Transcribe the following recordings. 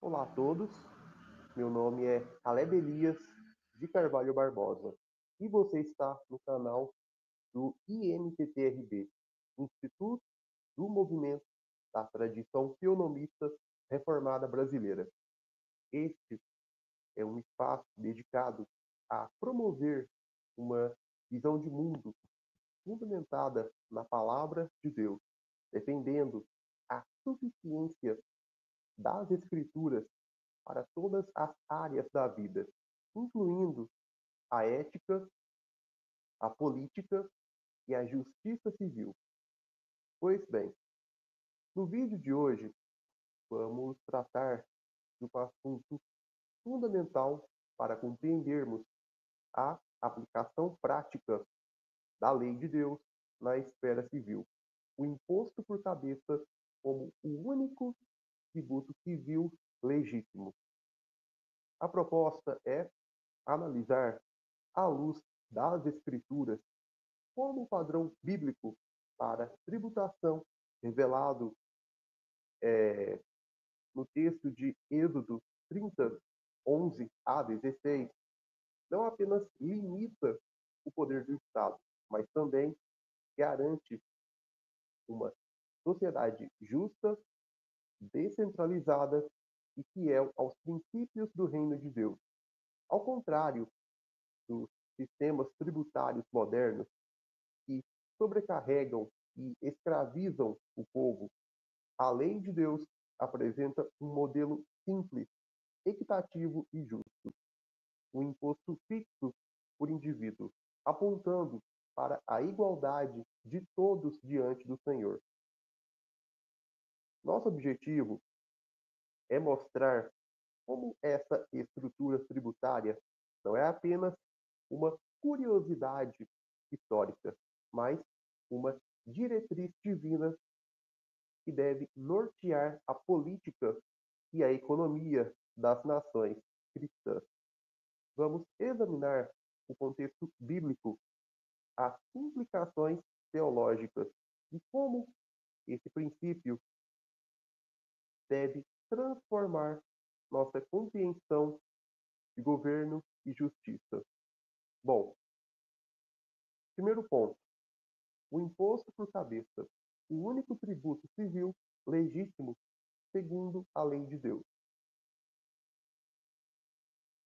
Olá a todos, meu nome é Caleb Elias de Carvalho Barbosa e você está no canal do IMTTRB, Instituto do Movimento da Tradição Teonomista Reformada Brasileira. Este é um espaço dedicado a promover uma visão de mundo fundamentada na Palavra de Deus, defendendo a suficiência das Escrituras para todas as áreas da vida, incluindo a ética, a política e a justiça civil. Pois bem, no vídeo de hoje vamos tratar de um assunto fundamental para compreendermos a aplicação prática da lei de Deus na esfera civil, o imposto por cabeça como o único tributo civil legítimo. A proposta é analisar, à luz das Escrituras, como o padrão bíblico para tributação revelado no texto de Êxodo 30, 11 a 16, não apenas limita o poder do Estado, mas também garante uma sociedade justa, descentralizada e fiel aos princípios do reino de Deus. Ao contrário dos sistemas tributários modernos que sobrecarregam e escravizam o povo, a lei de Deus apresenta um modelo simples, equitativo e justo, um imposto fixo por indivíduo, apontando para a igualdade de todos diante do Senhor. Nosso objetivo é mostrar como essa estrutura tributária não é apenas uma curiosidade histórica, mas uma diretriz divina que deve nortear a política e a economia das nações cristãs. Vamos examinar o contexto bíblico, as implicações teológicas e como esse princípio deve transformar nossa compreensão de governo e justiça. Bom, primeiro ponto, o imposto por cabeça, o único tributo civil legítimo segundo a lei de Deus.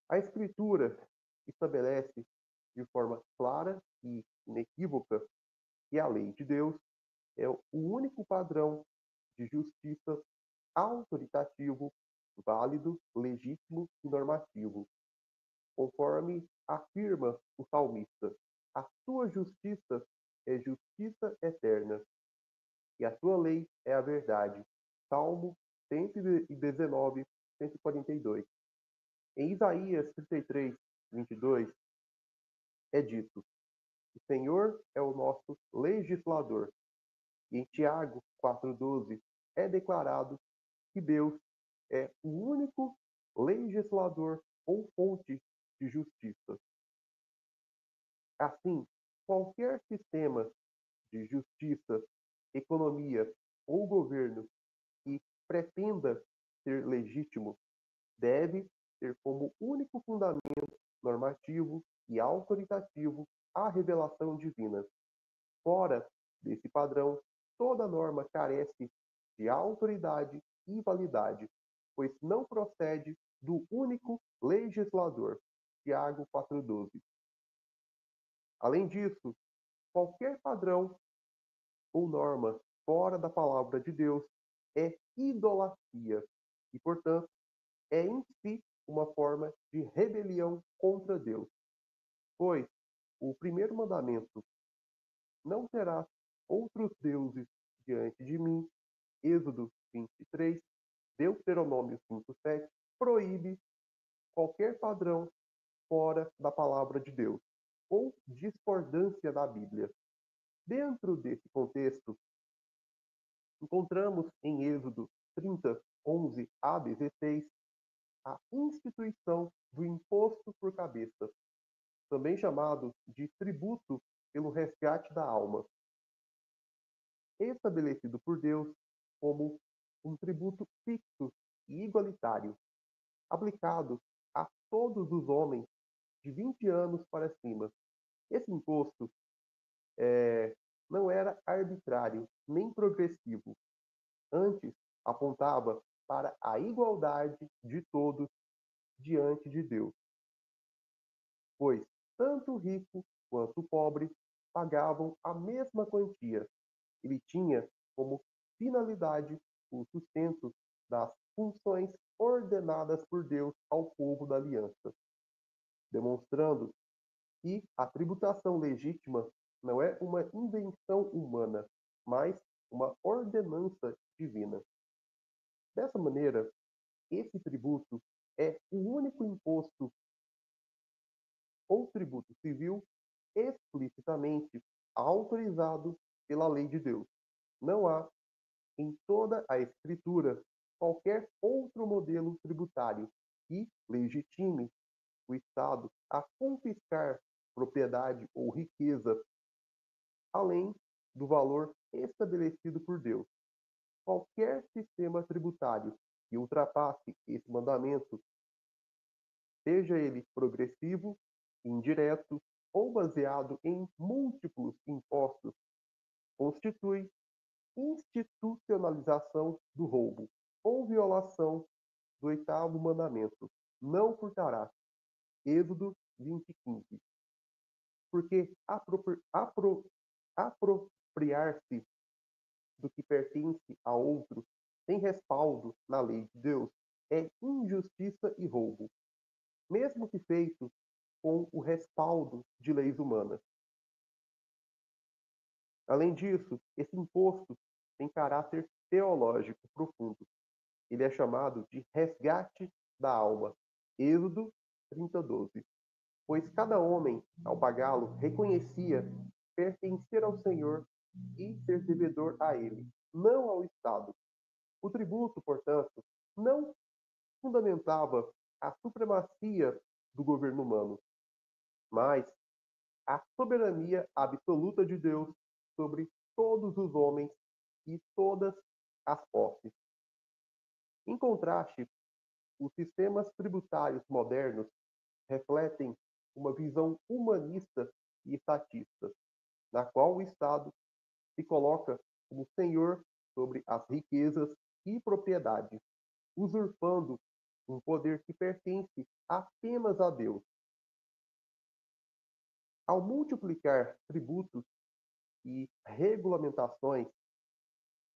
A Escritura estabelece de forma clara e inequívoca que a lei de Deus é o único padrão de justiça autoritativo, válido, legítimo e normativo. Conforme afirma o salmista, a tua justiça é justiça eterna e a tua lei é a verdade. Salmo 119, 142. Em Isaías 33, 22, é dito: o Senhor é o nosso legislador. E em Tiago 4,12 é declarado que Deus é o único legislador ou fonte de justiça. Assim, qualquer sistema de justiça, economia ou governo que pretenda ser legítimo deve ter como único fundamento normativo e autoritativo a revelação divina. Fora desse padrão, toda norma carece de autoridade e validade, pois não procede do único legislador. Tiago 4,12. Além disso, qualquer padrão ou norma fora da palavra de Deus é idolatria e, portanto, é em si uma forma de rebelião contra Deus. Pois o primeiro mandamento, não terás outros deuses diante de mim, Êxodo 23, Deuteronômio 5,7, proíbe qualquer padrão fora da palavra de Deus ou discordância da Bíblia. Dentro desse contexto, encontramos em Êxodo 30, 11 a 16, a instituição do imposto por cabeça, também chamado de tributo pelo resgate da alma, estabelecido por Deus como um tributo fixo e igualitário, aplicado a todos os homens de 20 anos para cima. Esse imposto não era arbitrário nem progressivo, antes apontava para a igualdade de todos diante de Deus, pois tanto o rico quanto o pobre pagavam a mesma quantia. Ele tinha como finalidade o sustento das funções ordenadas por Deus ao povo da aliança, demonstrando que a tributação legítima não é uma invenção humana, mas uma ordenança divina. Dessa maneira, esse tributo é o único imposto ou tributo civil explicitamente autorizado pela lei de Deus. Não há em toda a Escritura qualquer outro modelo tributário que legitime o Estado a confiscar propriedade ou riqueza além do valor estabelecido por Deus. Qualquer sistema tributário que ultrapasse esse mandamento, seja ele progressivo, indireto ou baseado em múltiplos impostos, constitui institucionalização do roubo ou violação do oitavo mandamento. Não furtarás. Êxodo 20:15. Porque apropriar-se do que pertence a outro sem respaldo na lei de Deus é injustiça e roubo, mesmo que feito com o respaldo de leis humanas. Além disso, esse imposto tem caráter teológico profundo. Ele é chamado de resgate da alma. Êxodo 30:12. Pois cada homem, ao pagá-lo, reconhecia pertencer ao Senhor e ser devedor a ele, não ao Estado. O tributo, portanto, não fundamentava a supremacia do governo humano, mas a soberania absoluta de Deus sobre todos os homens e todas as posses. Em contraste, os sistemas tributários modernos refletem uma visão humanista e estatista, na qual o Estado se coloca como senhor sobre as riquezas e propriedade, usurpando um poder que pertence apenas a Deus. Ao multiplicar tributos e regulamentações,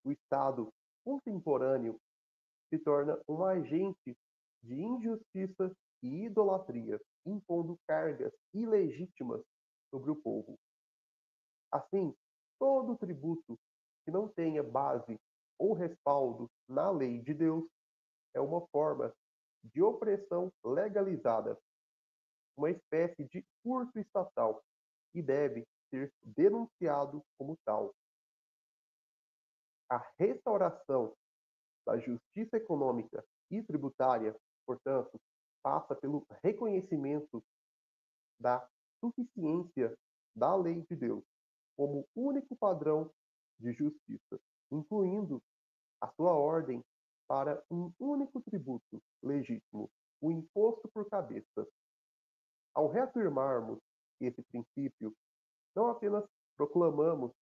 o Estado contemporâneo se torna um agente de injustiça e idolatria, impondo cargas ilegítimas sobre o povo. Assim, todo tributo que não tenha base ou respaldo na lei de Deus é uma forma de opressão legalizada, uma espécie de furto estatal e deve ser denunciado como tal. A restauração da justiça econômica e tributária, portanto, passa pelo reconhecimento da suficiência da lei de Deus como único padrão de justiça, incluindo a sua ordem para um único tributo legítimo, o imposto por cabeça. Ao reafirmarmos esse princípio, não apenas proclamamos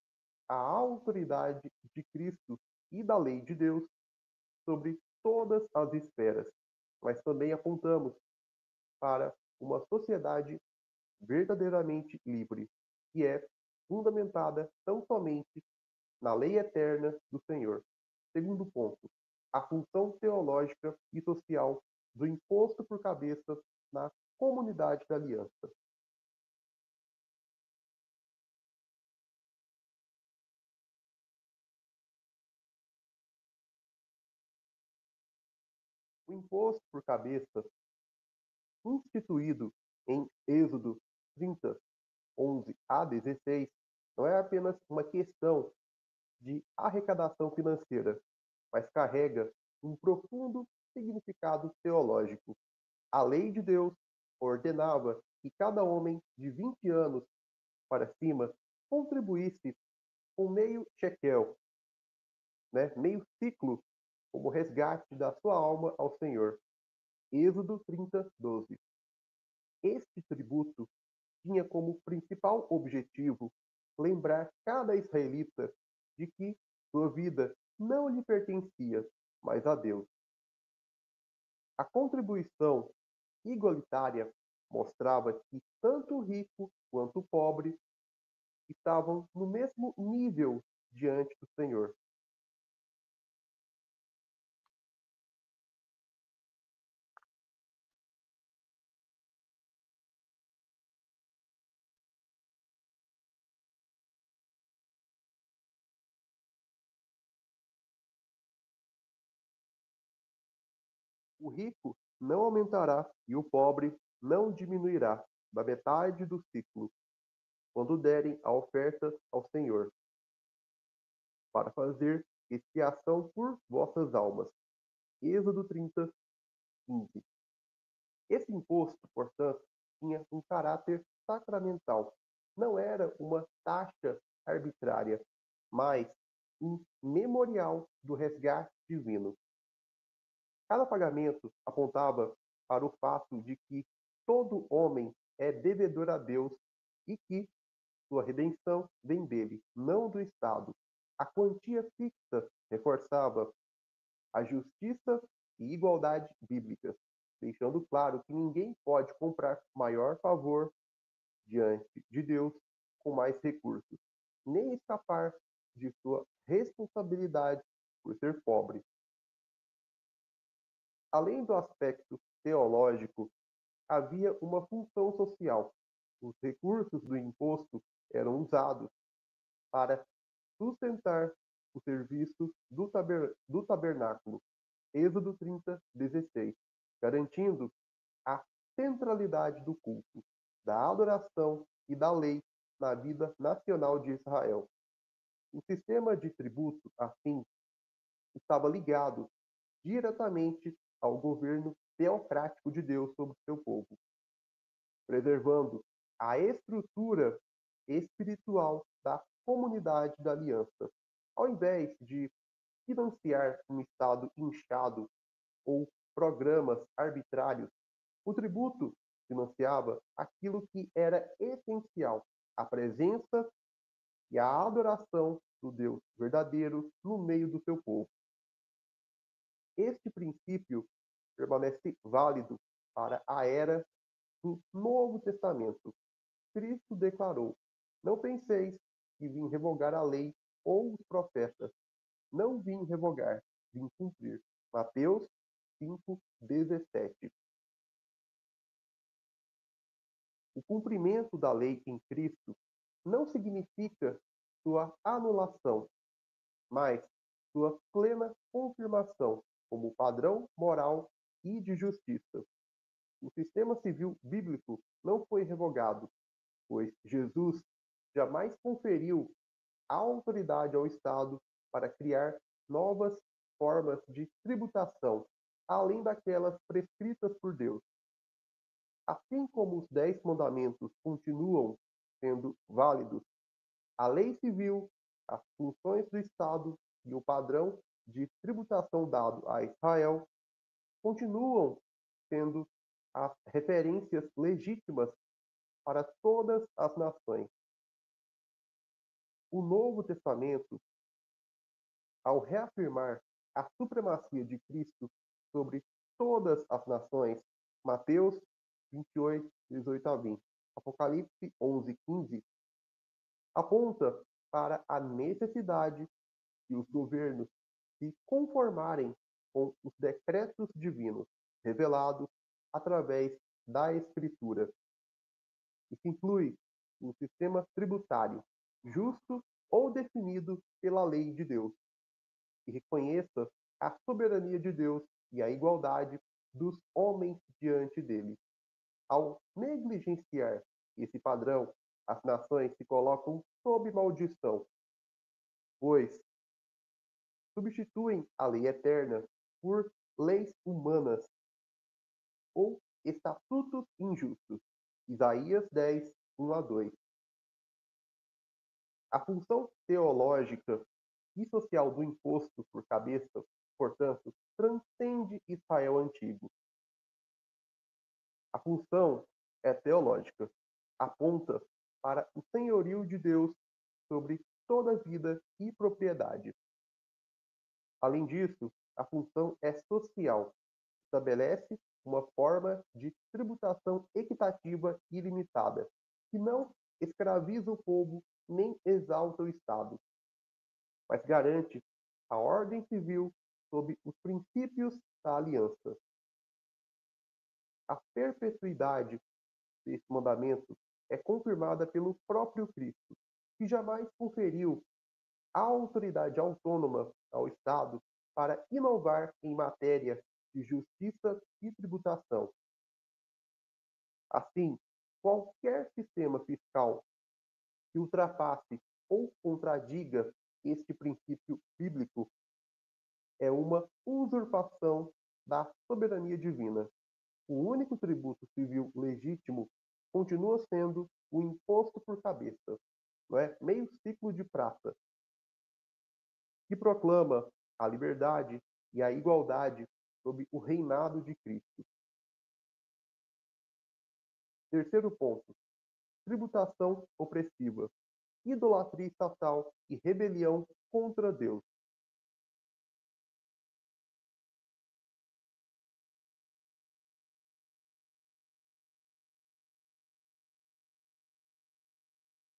a autoridade de Cristo e da lei de Deus sobre todas as esferas, mas também apontamos para uma sociedade verdadeiramente livre, que é fundamentada tão somente na lei eterna do Senhor. Segundo ponto, a função teológica e social do imposto por cabeça na comunidade da aliança. O imposto por cabeça, instituído em Êxodo 30, 11 a 16, não é apenas uma questão de arrecadação financeira, mas carrega um profundo significado teológico. A lei de Deus ordenava que cada homem de 20 anos para cima contribuísse com meio shekel, né, meio ciclo, como resgate da sua alma ao Senhor. Êxodo 30, 12. Este tributo tinha como principal objetivo lembrar cada israelita de que sua vida não lhe pertencia, mas a Deus. A contribuição igualitária mostrava que tanto o rico quanto o pobre estavam no mesmo nível diante do Senhor. O rico não aumentará e o pobre não diminuirá da metade do ciclo, quando derem a oferta ao Senhor, para fazer expiação por vossas almas. Êxodo 30, 15. Esse imposto, portanto, tinha um caráter sacramental. Não era uma taxa arbitrária, mas um memorial do resgate divino. Cada pagamento apontava para o fato de que todo homem é devedor a Deus e que sua redenção vem dele, não do Estado. A quantia fixa reforçava a justiça e igualdade bíblicas, deixando claro que ninguém pode comprar maior favor diante de Deus com mais recursos, nem escapar de sua responsabilidade por ser pobre. Além do aspecto teológico, havia uma função social. Os recursos do imposto eram usados para sustentar o serviço do tabernáculo. Êxodo 30, 16, garantindo a centralidade do culto, da adoração e da lei na vida nacional de Israel. O sistema de tributo, assim, estava ligado diretamente ao governo teocrático de Deus sobre o seu povo, preservando a estrutura espiritual da comunidade da aliança. Ao invés de financiar um Estado inchado ou programas arbitrários, o tributo financiava aquilo que era essencial: a presença e a adoração do Deus verdadeiro no meio do seu povo. Este princípio permanece válido para a era do Novo Testamento. Cristo declarou: Não penseis que vim revogar a lei ou os profetas. Não vim revogar, vim cumprir. Mateus 5:17. O cumprimento da lei em Cristo não significa sua anulação, mas sua plena confirmação como padrão moral e de justiça. O sistema civil bíblico não foi revogado, pois Jesus jamais conferiu autoridade ao Estado para criar novas formas de tributação, além daquelas prescritas por Deus. Assim como os 10 mandamentos continuam sendo válidos, a lei civil, as funções do Estado e o padrão de tributação dado a Israel continuam sendo as referências legítimas para todas as nações. O Novo Testamento, ao reafirmar a supremacia de Cristo sobre todas as nações, Mateus 28, 18 a 20, Apocalipse 11, 15, aponta para a necessidade de os governos se conformarem com os decretos divinos revelados através da Escritura. Isso inclui um sistema tributário justo ou definido pela lei de Deus, que reconheça a soberania de Deus e a igualdade dos homens diante dele. Ao negligenciar esse padrão, as nações se colocam sob maldição, pois substituem a lei eterna por leis humanas ou estatutos injustos. Isaías 10, 1 a 2. A função teológica e social do imposto por cabeça, portanto, transcende Israel antigo. função é teológica, aponta para o senhorio de Deus sobre toda a vida e propriedade. Além disso, a função é social, estabelece uma forma de tributação equitativa e limitada, que não escraviza o povo nem exalta o Estado, mas garante a ordem civil sob os princípios da aliança. A perpetuidade desse mandamento é confirmada pelo próprio Cristo, que jamais conferiu a autoridade autônoma ao Estado para inovar em matéria de justiça e tributação. Assim, qualquer sistema fiscal que ultrapasse ou contradiga este princípio bíblico é uma usurpação da soberania divina. O único tributo civil legítimo continua sendo o imposto por cabeça, não é? Meio ciclo de prata, que proclama a liberdade e a igualdade sob o reinado de Cristo. Terceiro ponto: tributação opressiva, idolatria estatal e rebelião contra Deus.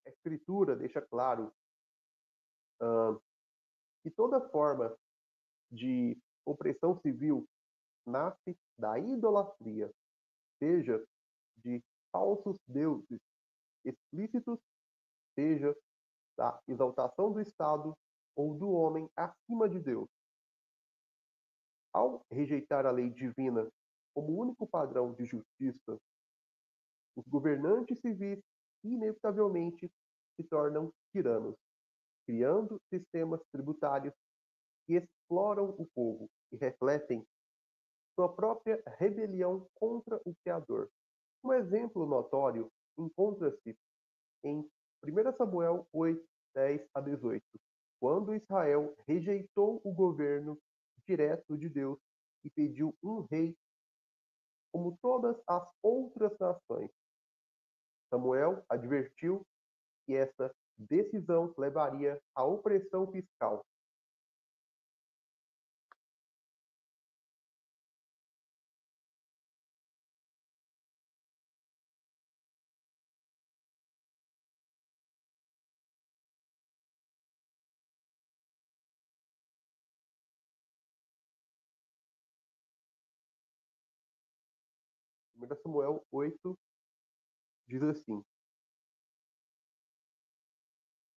A Escritura deixa claro que toda forma de opressão civil nasce da idolatria, seja de falsos deuses explícitos, seja da exaltação do Estado ou do homem acima de Deus. Ao rejeitar a lei divina como único padrão de justiça, os governantes civis inevitavelmente se tornam tiranos, criando sistemas tributários que exploram o povo e refletem sua própria rebelião contra o Criador. Um exemplo notório encontra-se em 1 Samuel 8, 10 a 18, quando Israel rejeitou o governo direto de Deus e pediu um rei como todas as outras nações. Samuel advertiu que essa decisão levaria à opressão fiscal. Primeira Samuel 8 diz assim: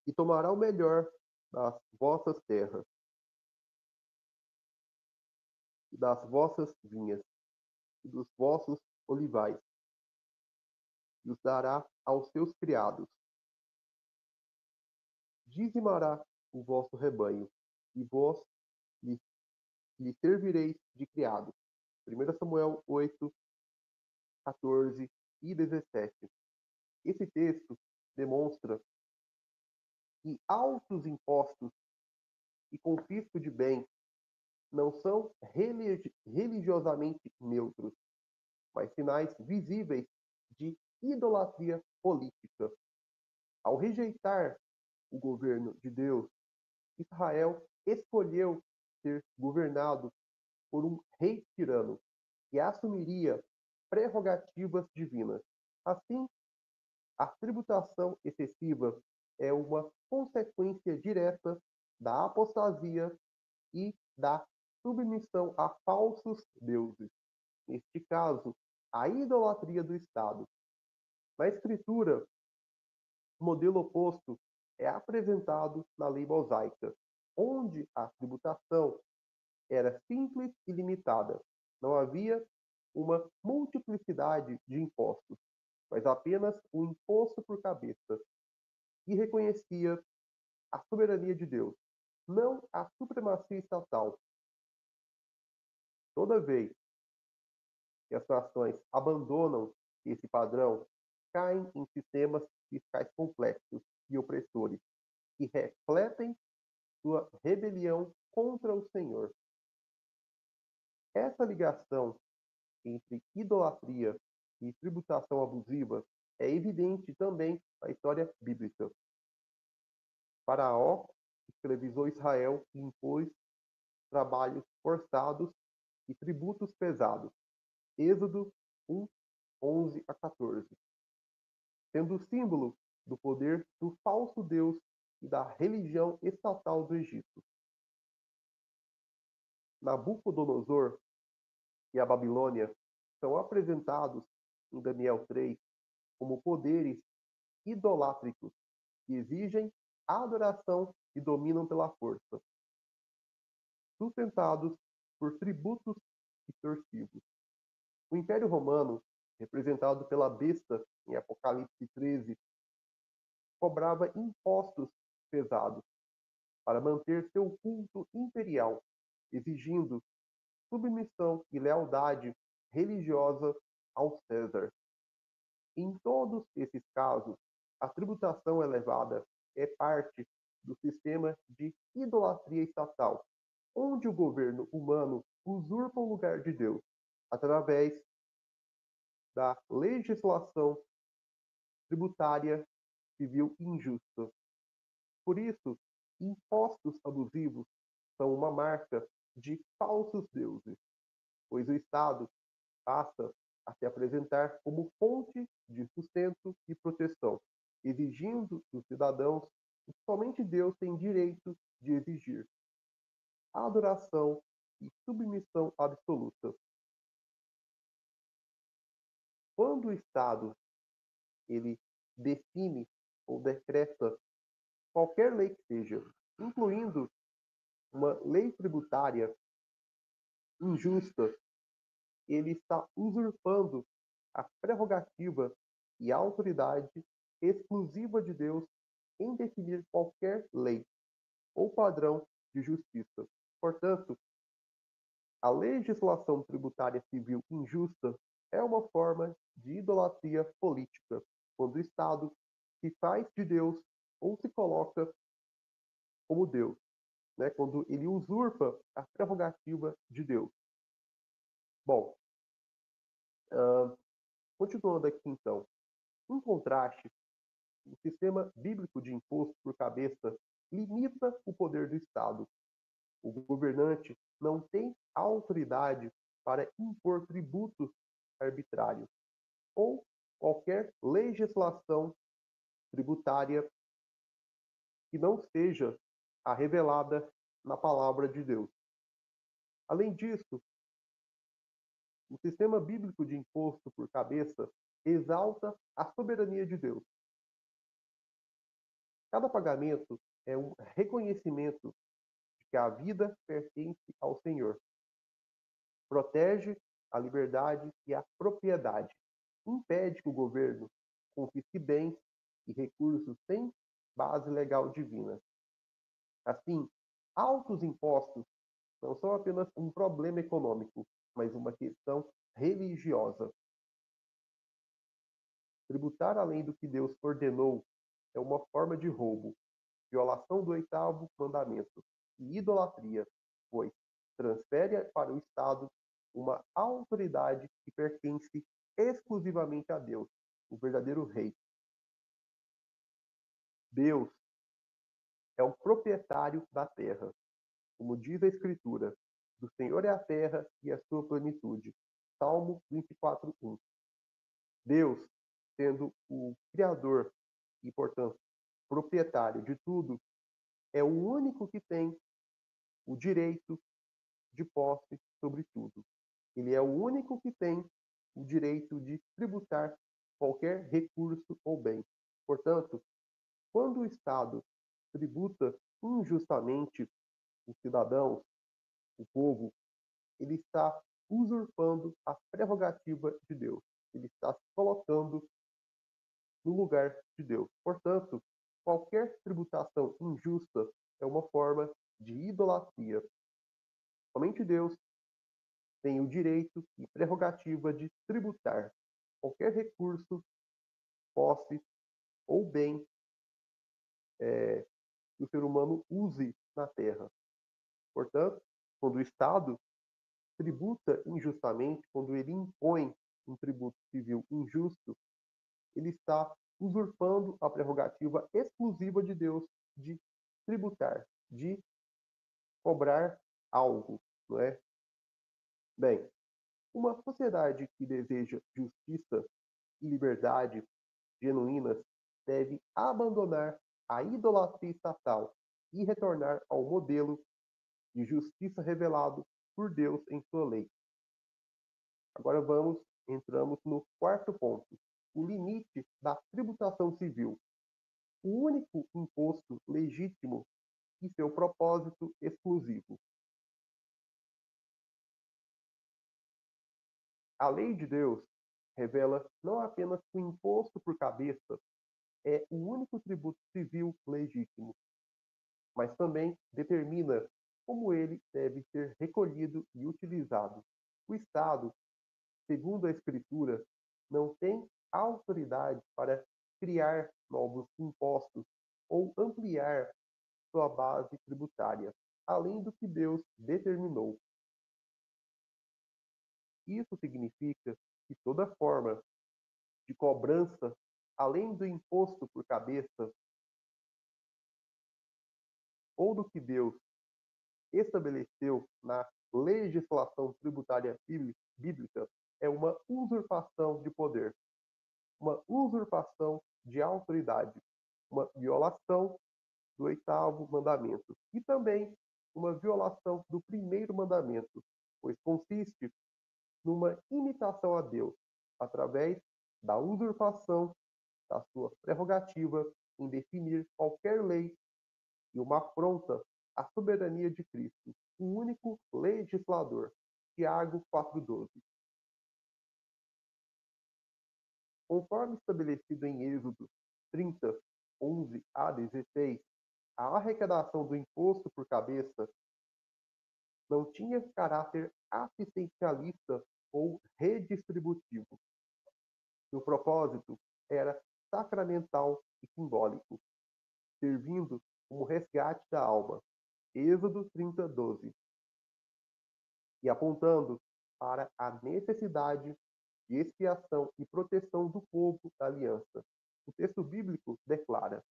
E tomará o melhor das vossas terras e das vossas vinhas e dos vossos olivais, e os dará aos seus criados. Dizimará o vosso rebanho, e vós lhe servireis de criados. 1 Samuel 8, 14 e 17. Esse texto demonstra que altos impostos e confisco de bens não são religiosamente neutros, mas sinais visíveis de idolatria política. Ao rejeitar o governo de Deus, Israel escolheu ser governado por um rei tirano que assumiria prerrogativas divinas. Assim, a tributação excessiva é uma consequência direta da apostasia e da submissão a falsos deuses, neste caso, a idolatria do Estado. Na Escritura, o modelo oposto é apresentado na lei mosaica, onde a tributação era simples e limitada. Não havia uma multiplicidade de impostos, mas apenas um imposto por cabeça, que reconhecia a soberania de Deus, não a supremacia estatal. Toda vez que as nações abandonam esse padrão, caem em sistemas fiscais complexos e opressores, que refletem sua rebelião contra o Senhor. Essa ligação entre idolatria e tributação abusiva é evidente também na história bíblica. Faraó escravizou Israel e impôs trabalhos forçados e tributos pesados. Êxodo 1, 11 a 14. Sendo símbolo do poder do falso Deus e da religião estatal do Egito. Nabucodonosor e a Babilônia são apresentados em Daniel 3 como poderes idolátricos que exigem adoração e dominam pela força, sustentados por tributos extorsivos. O Império Romano, representado pela besta em Apocalipse 13, cobrava impostos pesados para manter seu culto imperial, exigindo submissão e lealdade religiosa ao César. Em todos esses casos, a tributação elevada é parte do sistema de idolatria estatal, onde o governo humano usurpa o lugar de Deus, através da legislação tributária civil injusta. Por isso, impostos abusivos são uma marca de falsos deuses, pois o Estado passa a se apresentar como fonte de sustento e proteção, exigindo dos cidadãos o que somente Deus tem direito de exigir: adoração e submissão absoluta. Quando o Estado ele define ou decreta qualquer lei que seja, incluindo uma lei tributária injusta, ele está usurpando a prerrogativa e a autoridade exclusiva de Deus em definir qualquer lei ou padrão de justiça. Portanto, a legislação tributária civil injusta é uma forma de idolatria política, quando o Estado se faz de Deus ou se coloca como Deus, né? Quando ele usurpa a prerrogativa de Deus. Bom, continuando aqui então, em contraste, o sistema bíblico de imposto por cabeça limita o poder do Estado. O governante não tem autoridade para impor tributos arbitrários ou qualquer legislação tributária que não seja a revelada na palavra de Deus. Além disso, o sistema bíblico de imposto por cabeça exalta a soberania de Deus. Cada pagamento é um reconhecimento de que a vida pertence ao Senhor. Protege a liberdade e a propriedade. Impede que o governo confisque bens e recursos sem base legal divina. Assim, altos impostos não são apenas um problema econômico, mas uma questão religiosa. Tributar além do que Deus ordenou é uma forma de roubo, violação do oitavo mandamento e idolatria, pois transfere para o Estado uma autoridade que pertence exclusivamente a Deus, o verdadeiro rei. Deus é o proprietário da terra, como diz a Escritura: do Senhor é a terra e a sua plenitude. Salmo 24:1. Deus, sendo o Criador e, portanto, proprietário de tudo, é o único que tem o direito de posse sobre tudo. Ele é o único que tem o direito de tributar qualquer recurso ou bem. Portanto, quando o Estado tributa injustamente os cidadãos, o povo, ele está usurpando a prerrogativa de Deus. Ele está se colocando no lugar de Deus. Portanto, qualquer tributação injusta é uma forma de idolatria. Somente Deus tem o direito e prerrogativa de tributar qualquer recurso, posse ou bem que o ser humano use na terra. Portanto, quando o Estado tributa injustamente, quando ele impõe um tributo civil injusto, ele está usurpando a prerrogativa exclusiva de Deus de tributar, de cobrar algo, não é? Bem, uma sociedade que deseja justiça e liberdade genuínas deve abandonar a idolatria estatal e retornar ao modelo de justiça revelado por Deus em sua lei. Agora entramos no quarto ponto, o limite da tributação civil, o único imposto legítimo e seu propósito exclusivo. A lei de Deus revela não apenas que o imposto por cabeça é o único tributo civil legítimo, mas também determina como ele deve ser recolhido e utilizado. O Estado, segundo a Escritura, não tem autoridade para criar novos impostos ou ampliar sua base tributária, além do que Deus determinou. Isso significa que toda forma de cobrança, além do imposto por cabeça, ou do que Deus estabeleceu na legislação tributária bíblica, é uma usurpação de poder, uma usurpação de autoridade, uma violação do oitavo mandamento e também uma violação do primeiro mandamento, pois consiste numa imitação a Deus através da usurpação da sua prerrogativa em definir qualquer lei e uma afronta à soberania de Cristo, o único legislador. Tiago 4,12. Conforme estabelecido em Êxodo 30, 11 a 16, a arrecadação do imposto por cabeça não tinha caráter assistencialista ou redistributivo. Seu propósito era sacramental e simbólico, servindo como resgate da alma. Êxodo 30, 12. E apontando para a necessidade de expiação e proteção do povo da aliança. O texto bíblico declara: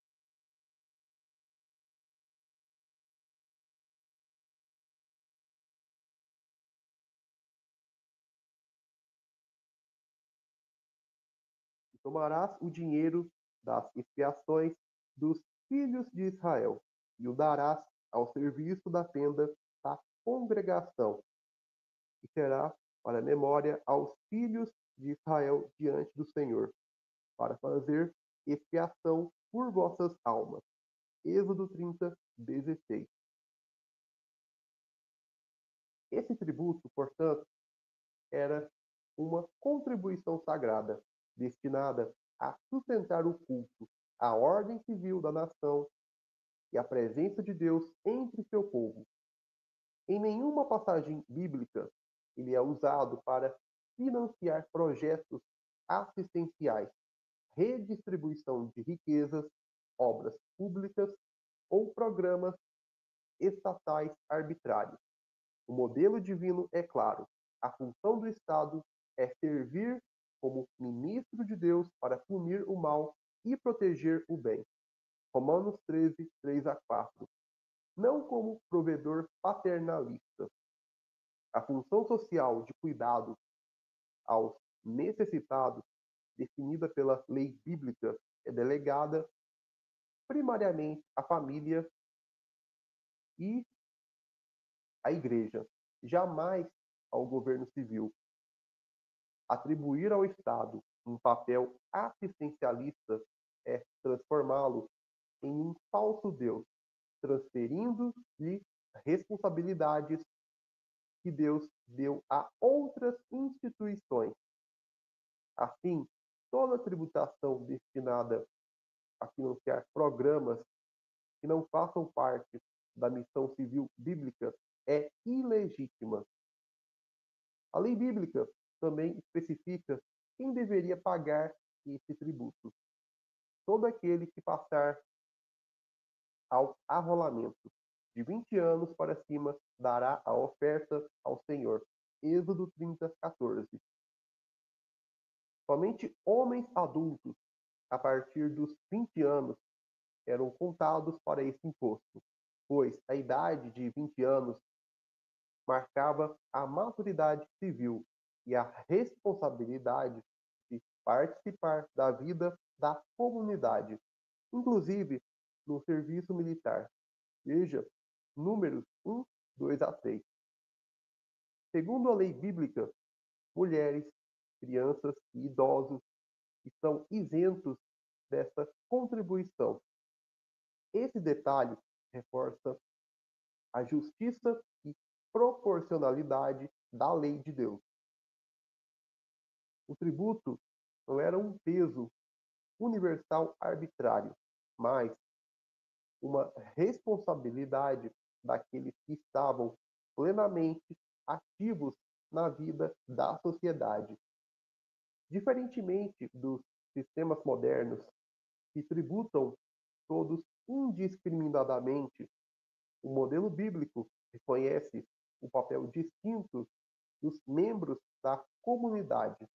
tomarás o dinheiro das expiações dos filhos de Israel e o darás ao serviço da tenda da congregação, e será para memória aos filhos de Israel diante do Senhor, para fazer expiação por vossas almas. Êxodo 30, 16. Esse tributo, portanto, era uma contribuição sagrada, destinada a sustentar o culto, a ordem civil da nação e a presença de Deus entre seu povo. Em nenhuma passagem bíblica ele é usado para financiar projetos assistenciais, redistribuição de riquezas, obras públicas ou programas estatais arbitrários. O modelo divino é claro. A função do Estado é servir como ministro de Deus para punir o mal e proteger o bem. Romanos 13, 3 a 4. Não como provedor paternalista. A função social de cuidado aos necessitados, definida pela lei bíblica, é delegada primariamente à família e à igreja, jamais ao governo civil. Atribuir ao Estado um papel assistencialista é transformá-lo em um falso Deus, transferindo-lhe responsabilidades que Deus deu a outras instituições. Assim, toda tributação destinada a financiar programas que não façam parte da missão civil bíblica é ilegítima. A lei bíblica também especifica quem deveria pagar esse tributo. Todo aquele que passar ao arrolamento de 20 anos para cima dará a oferta ao Senhor. Êxodo 30, 14. homens adultos, a partir dos 20 anos, eram contados para esse imposto, pois a idade de 20 anos marcava a maturidade civil e a responsabilidade de participar da vida da comunidade, inclusive no serviço militar. Veja Números 1, 2 a 3. Segundo a lei bíblica, mulheres, crianças e idosos estão isentos dessa contribuição. Esse detalhe reforça a justiça e proporcionalidade da lei de Deus. O tributo não era um peso universal arbitrário, mas uma responsabilidade daqueles que estavam plenamente ativos na vida da sociedade. Diferentemente dos sistemas modernos que tributam todos indiscriminadamente, o modelo bíblico reconhece o papel distinto dos membros da comunidade.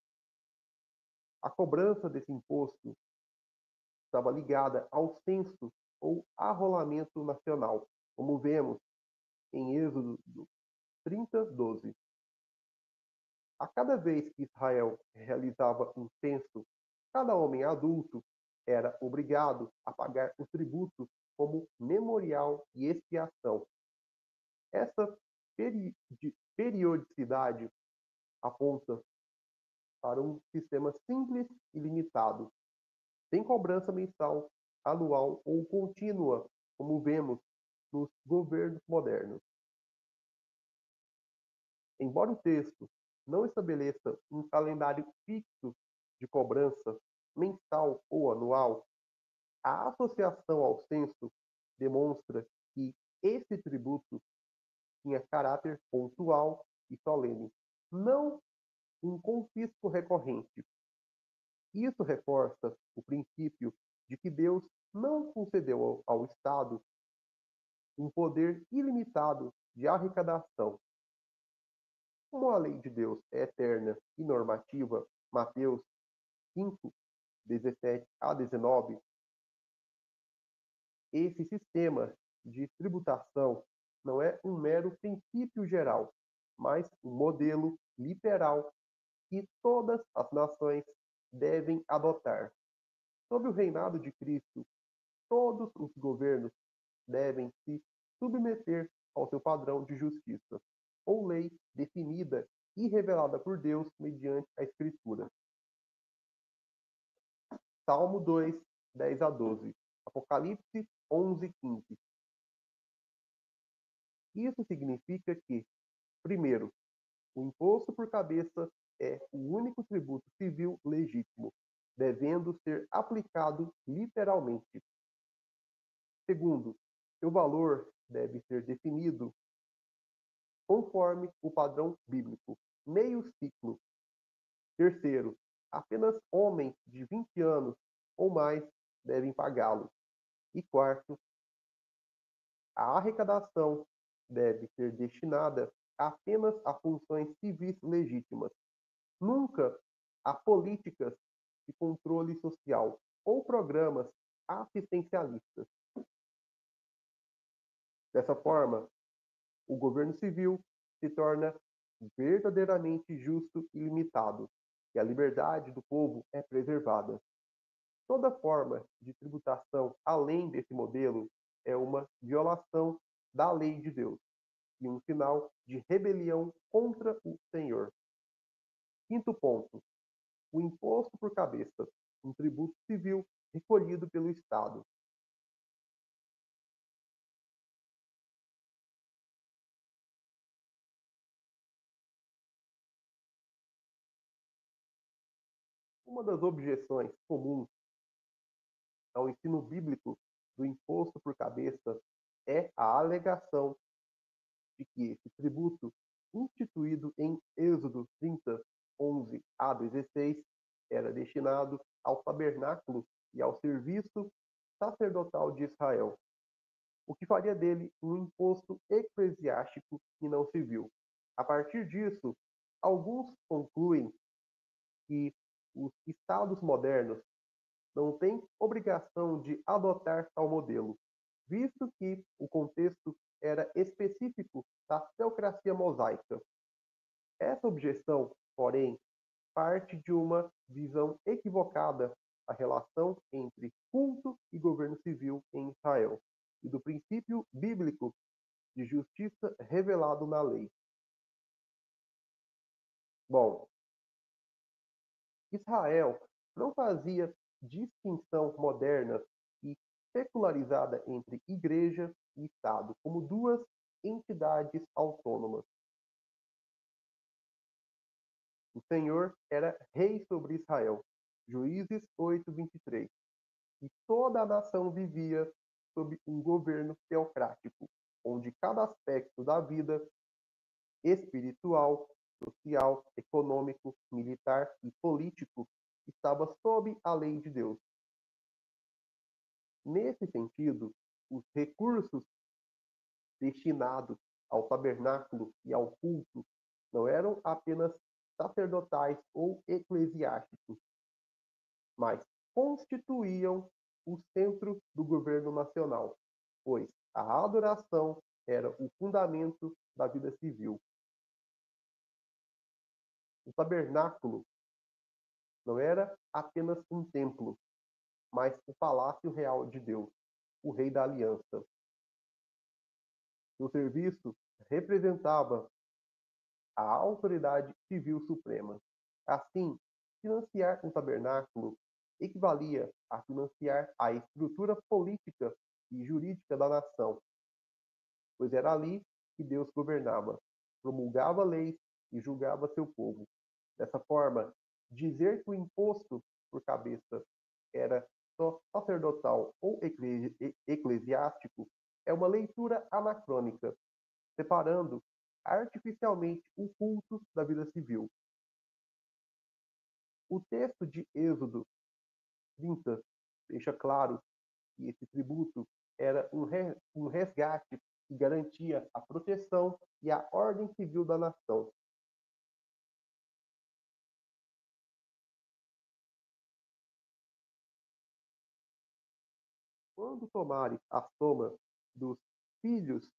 A cobrança desse imposto estava ligada ao censo ou arrolamento nacional, como vemos em Êxodo 30, 12. A cada vez que Israel realizava um censo, cada homem adulto era obrigado a pagar o tributo como memorial e expiação. Essa periodicidade aponta para um sistema simples e limitado, sem cobrança mensal, anual ou contínua, como vemos nos governos modernos. Embora o texto não estabeleça um calendário fixo de cobrança mensal ou anual, a associação ao censo demonstra que esse tributo tinha caráter pontual e solene, não um confisco recorrente. Isso reforça o princípio de que Deus não concedeu ao Estado um poder ilimitado de arrecadação. Como a lei de Deus é eterna e normativa, Mateus 5, 17 a 19, esse sistema de tributação não é um mero princípio geral, mas um modelo literal que todas as nações devem adotar. Sob o reinado de Cristo, todos os governos devem se submeter ao seu padrão de justiça, ou lei definida e revelada por Deus mediante a Escritura. Salmo 2, 10 a 12. Apocalipse 11, 15. Isso significa que, primeiro, o imposto por cabeça é o único tributo civil legítimo, devendo ser aplicado literalmente. Segundo, seu valor deve ser definido conforme o padrão bíblico, meio ciclo. Terceiro, apenas homens de 20 anos ou mais devem pagá-lo. E quarto, a arrecadação deve ser destinada apenas a funções civis legítimas, nunca a políticas de controle social ou programas assistencialistas. Dessa forma, o governo civil se torna verdadeiramente justo e limitado, e a liberdade do povo é preservada. Toda forma de tributação além desse modelo é uma violação da lei de Deus e um sinal de rebelião contra o Senhor. Quinto ponto: o imposto por cabeça, um tributo civil recolhido pelo Estado. Uma das objeções comuns ao ensino bíblico do imposto por cabeça é a alegação de que esse tributo, instituído em Êxodo 30, 11 a 16, era destinado ao tabernáculo e ao serviço sacerdotal de Israel, o que faria dele um imposto eclesiástico e não civil. A partir disso, alguns concluem que Os estados modernos não têm obrigação de adotar tal modelo, visto que o contexto era específico da teocracia mosaica. Essa objeção, porém, parte de uma visão equivocada da relação entre culto e governo civil em Israel e do princípio bíblico de justiça revelado na lei. Bom, Israel não fazia distinção moderna e secularizada entre igreja e Estado como duas entidades autônomas. O Senhor era rei sobre Israel. Juízes 8:23. E toda a nação vivia sob um governo teocrático, onde cada aspecto da vida espiritual, social, econômico, militar e político estava sob a lei de Deus. Nesse sentido, os recursos destinados ao tabernáculo e ao culto não eram apenas sacerdotais ou eclesiásticos, mas constituíam o centro do governo nacional, pois a adoração era o fundamento da vida civil. O tabernáculo não era apenas um templo, mas o palácio real de Deus, o Rei da Aliança. Seu serviço representava a autoridade civil suprema. Assim, financiar um tabernáculo equivalia a financiar a estrutura política e jurídica da nação, pois era ali que Deus governava, promulgava leis e julgava seu povo. Dessa forma, dizer que o imposto por cabeça era só sacerdotal ou eclesiástico é uma leitura anacrônica, separando artificialmente o culto da vida civil. O texto de Êxodo 30 deixa claro que esse tributo era um resgate que garantia a proteção e a ordem civil da nação. Quando tomares a soma dos filhos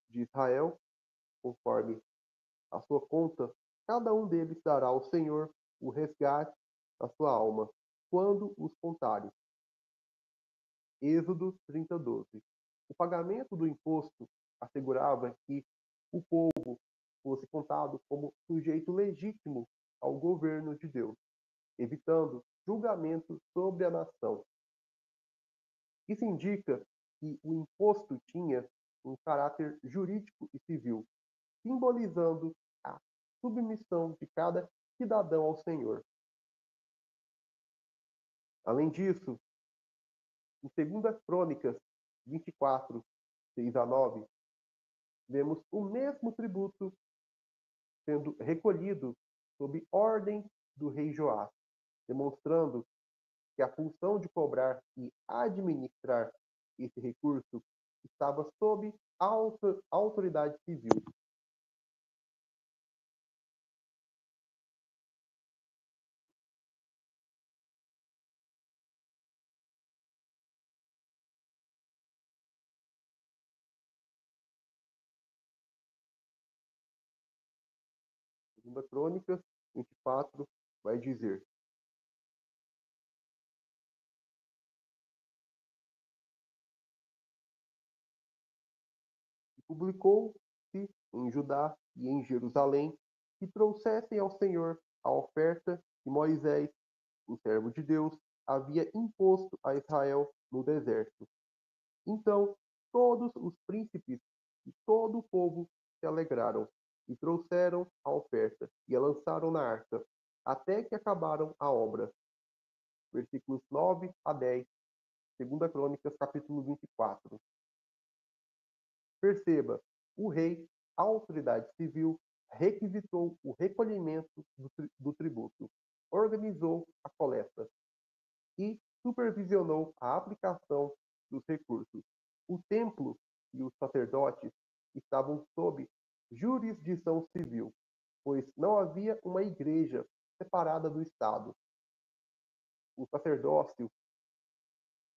de Israel, conforme a sua conta, cada um deles dará ao Senhor o resgate da sua alma, quando os contares. Êxodo 30:12. O pagamento do imposto assegurava que o povo fosse contado como sujeito legítimo ao governo de Deus, evitando julgamento sobre a nação. Isso indica que o imposto tinha um caráter jurídico e civil, simbolizando a submissão de cada cidadão ao Senhor. Além disso, em 2 Crônicas 24, 6 a 9, vemos o mesmo tributo sendo recolhido sob ordem do rei Joás, demonstrando que a função de cobrar e administrar esse recurso estava sob autoridade civil. Segunda Crônicas 24 vai dizer: publicou-se em Judá e em Jerusalém que trouxessem ao Senhor a oferta que Moisés, o servo de Deus, havia imposto a Israel no deserto. Então todos os príncipes e todo o povo se alegraram e trouxeram a oferta e a lançaram na arca, até que acabaram a obra. Versículos 9 a 10, 2 Crônicas, capítulo 24. Perceba, o rei, a autoridade civil, requisitou o recolhimento do tributo, organizou a coleta e supervisionou a aplicação dos recursos. O templo e os sacerdotes estavam sob jurisdição civil. pois não havia uma igreja separada do Estado. O sacerdócio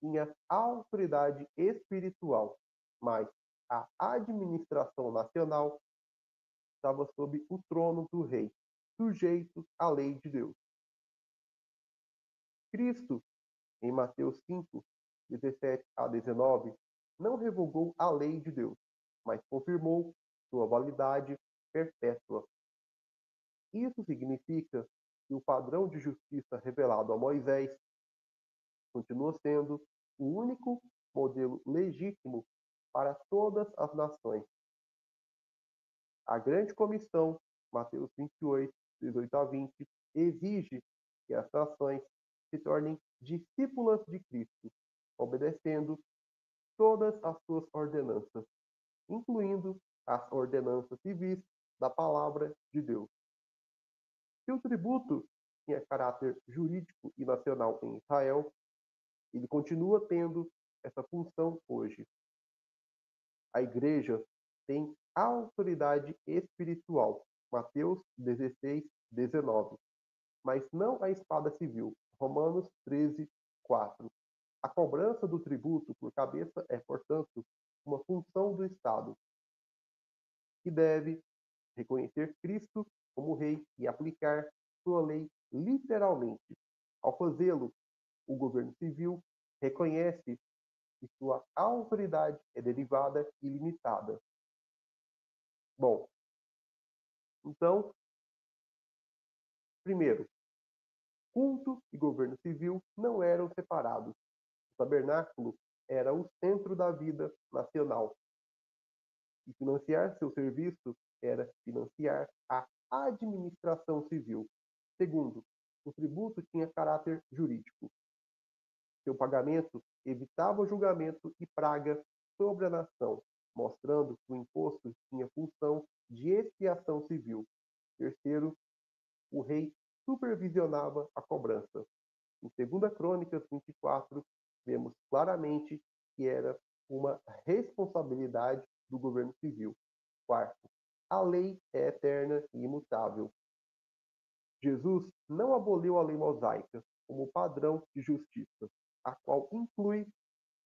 tinha autoridade espiritual, mas a administração nacional estava sob o trono do rei, sujeito à lei de Deus. Cristo, em Mateus 5, 17 a 19, não revogou a lei de Deus, mas confirmou sua validade perpétua. Isso significa que o padrão de justiça revelado a Moisés continua sendo o único modelo legítimo para todas as nações. A grande comissão, Mateus 28, 18 a 20, exige que as nações se tornem discípulas de Cristo, obedecendo todas as suas ordenanças, incluindo as ordenanças civis da palavra de Deus. Se o tributo tinha caráter jurídico e nacional em Israel, ele continua tendo essa função hoje. A igreja tem autoridade espiritual, Mateus 16, 19, mas não a espada civil, Romanos 13, 4. A cobrança do tributo por cabeça é, portanto, uma função do Estado, que deve reconhecer Cristo como rei e aplicar sua lei literalmente. Ao fazê-lo, o governo civil reconhece que sua autoridade é derivada e limitada. Bom, então, primeiro, culto e governo civil não eram separados. O tabernáculo era o centro da vida nacional. E financiar seu serviço era financiar a administração civil. Segundo, o tributo tinha caráter jurídico. Seu pagamento evitava julgamento e praga sobre a nação, mostrando que o imposto tinha função de expiação civil. Terceiro, o rei supervisionava a cobrança. Em 2 Crônicas 24, vemos claramente que era uma responsabilidade do governo civil. Quarto, a lei é eterna e imutável. Jesus não aboliu a lei mosaica como padrão de justiça, a qual inclui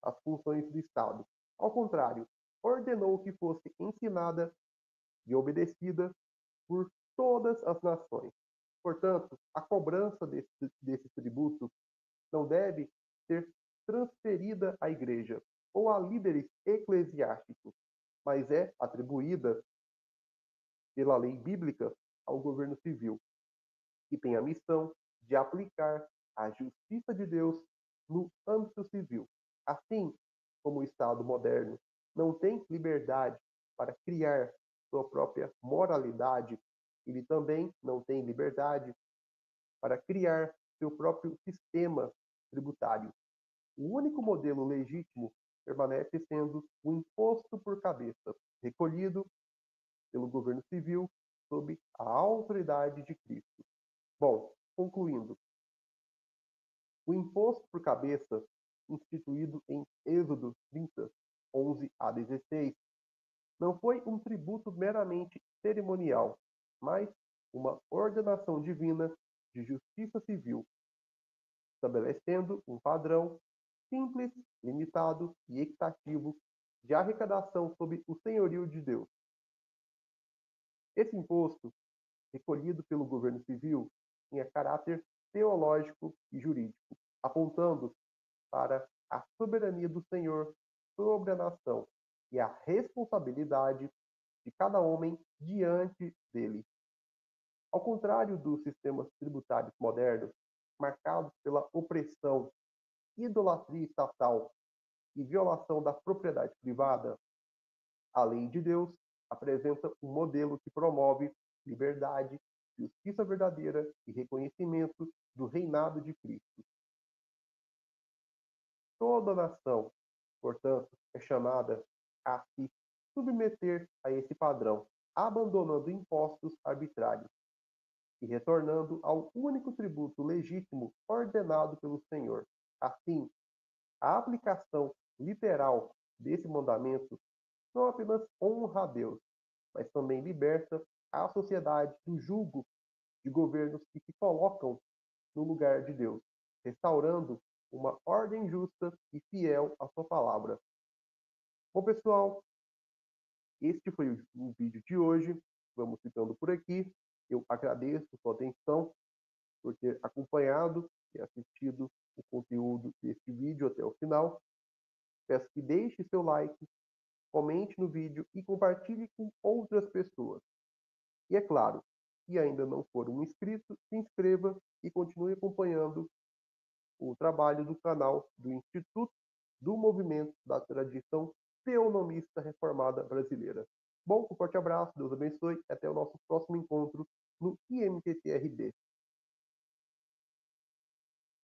as funções do Estado. Ao contrário, ordenou que fosse ensinada e obedecida por todas as nações. Portanto, a cobrança desse tributo não deve ser transferida à igreja ou a líderes eclesiásticos, mas é atribuída pela lei bíblica ao governo civil, que tem a missão de aplicar a justiça de Deus no âmbito civil. Assim como o Estado moderno não tem liberdade para criar sua própria moralidade, ele também não tem liberdade para criar seu próprio sistema tributário. O único modelo legítimo permanece sendo o imposto por cabeça, recolhido pelo governo civil sob a autoridade de Cristo. Bom, concluindo, o imposto por cabeça, instituído em Êxodo 30, 11 a 16, não foi um tributo meramente cerimonial, mas uma ordenação divina de justiça civil, estabelecendo um padrão simples, limitado e equitativo de arrecadação sob o senhorio de Deus. Esse imposto, recolhido pelo governo civil, tinha caráter teológico e jurídico, apontando para a soberania do Senhor sobre a nação e a responsabilidade de cada homem diante dele. Ao contrário dos sistemas tributários modernos, marcados pela opressão, idolatria estatal e violação da propriedade privada, a lei de Deus apresenta um modelo que promove liberdade, justiça verdadeira e reconhecimento do reinado de Cristo. Toda nação, portanto, é chamada a se submeter a esse padrão, abandonando impostos arbitrários e retornando ao único tributo legítimo ordenado pelo Senhor. Assim, a aplicação literal desse mandamento não apenas honra a Deus, mas também liberta à sociedade do jugo de governos que se colocam no lugar de Deus, restaurando uma ordem justa e fiel à sua palavra. Bom, pessoal, este foi o vídeo de hoje. Vamos ficando por aqui. Eu agradeço a sua atenção por ter acompanhado e assistido o conteúdo deste vídeo até o final. Peço que deixe seu like, comente no vídeo e compartilhe com outras pessoas. E é claro, se ainda não for um inscrito, se inscreva e continue acompanhando o trabalho do canal do Instituto do Movimento da Tradição Teonomista Reformada Brasileira. Bom, um forte abraço, Deus abençoe, até o nosso próximo encontro no IMTTRB.